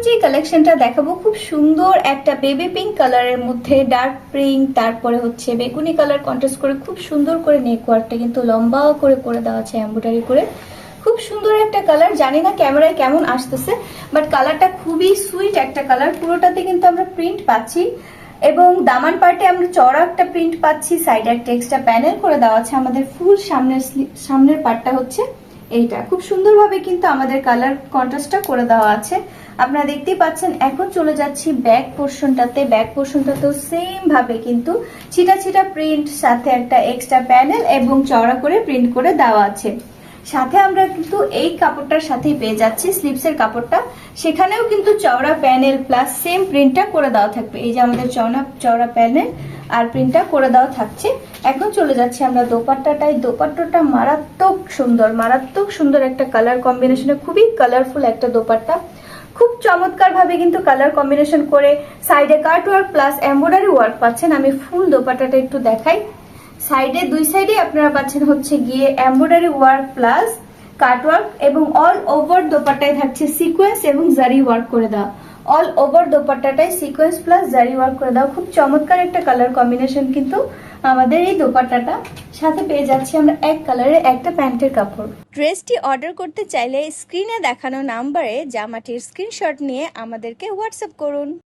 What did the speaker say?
যে কালেকশনটা দেখাবো খুব সুন্দর একটা বেবি পিঙ্ক কালারের মধ্যে ডার্ক পিঙ্ক, তারপরে হচ্ছে বেগুনি কালার কন্ট্রাস্ট করে খুব সুন্দর করে নেকওয়ার্কটা কিন্তু লম্বা করে করে দেওয়া আছে এমব্রয়ডারি করে। খুব সুন্দর একটা কালার, জানি না ক্যামেরায় কেমন আসতেছে, বাট কালারটা খুবই সুইট একটা কালার। পুরোটাতে কিন্তু আমরা প্রিন্ট পাচ্ছি এবং দামান পার্টে আমরা চড়া একটা প্রিন্ট পাচ্ছি, সাইডে একটা এক্সট্রা প্যানেল করে দেওয়া আছে। আমাদের ফুল সামনের পার্টটা হচ্ছে এইটা, খুব সুন্দরভাবে কিন্তু আমাদের কালার কন্ট্রাস্টটা করে দেওয়া আছে, আপনারা দেখতেই পাচ্ছেন। এখন চলে যাচ্ছি ব্যাক পোর্শনটাতে। ব্যাক পোর্শনটাতেও সেম ভাবে কিন্তু ছিটা ছিটা প্রিন্ট, সাথে একটা এক্সট্রা প্যানেল এবং চওড়া করে প্রিন্ট করে দেওয়া আছে। সাথে আমরা কিন্তু এই কাপড়টার সাথেই পেয়ে যাচ্ছি স্লিভসের কাপড়টা, সেখানেও কিন্তু চওড়া প্যানেল প্লাস সেম প্রিন্টটা করে দেওয়া থাকবে। এই যে আমাদের চওড়া প্যানেল আর প্রিন্টটা করে দেওয়া থাকছে। এখন চলে যাচ্ছি আমরা দোপাট্টাটায়। দোপাট্টাটা মারাত্মক সুন্দর একটা কালার কম্বিনেশনে, খুবই কালারফুল একটা দোপাট্টা। খুব চমৎকার ভাবে কিন্তু কালার কম্বিনেশন করে সাইডে কাট ওয়ার্ক প্লাস এমব্রয়ডারি ওয়ার্ক পাচ্ছেন। আমি ফুল দোপাট্টাটা একটু দেখাই। সাইডে দুই সাইডে আপনারা পাচ্ছেন হচ্ছে গিয়ে এমব্রয়ডারি ওয়ার্ক প্লাস কাট ওয়ার্ক, এবং অল ওভার দোপাট্টায় থাকছে সিকোয়েন্স এবং জারি ওয়ার্ক করে দেওয়া। অল ওভার দোপাট্টাটায় সিকোয়েন্স প্লাস জারি ওয়ার্ক করে দেওয়া। খুব চমৎকার একটা কালার কম্বিনেশন কিন্তু আমাদের এই দোপাট্টাটা। সাথে পেয়ে যাচ্ছি আমরা এক কালারের একটা প্যান্টের কাপড়। ড্রেসটি অর্ডার করতে চাইলে স্ক্রিনে দেখানো নাম্বারে জামাটির স্ক্রিনশট নিয়ে আমাদেরকে হোয়াটসঅ্যাপ করুন।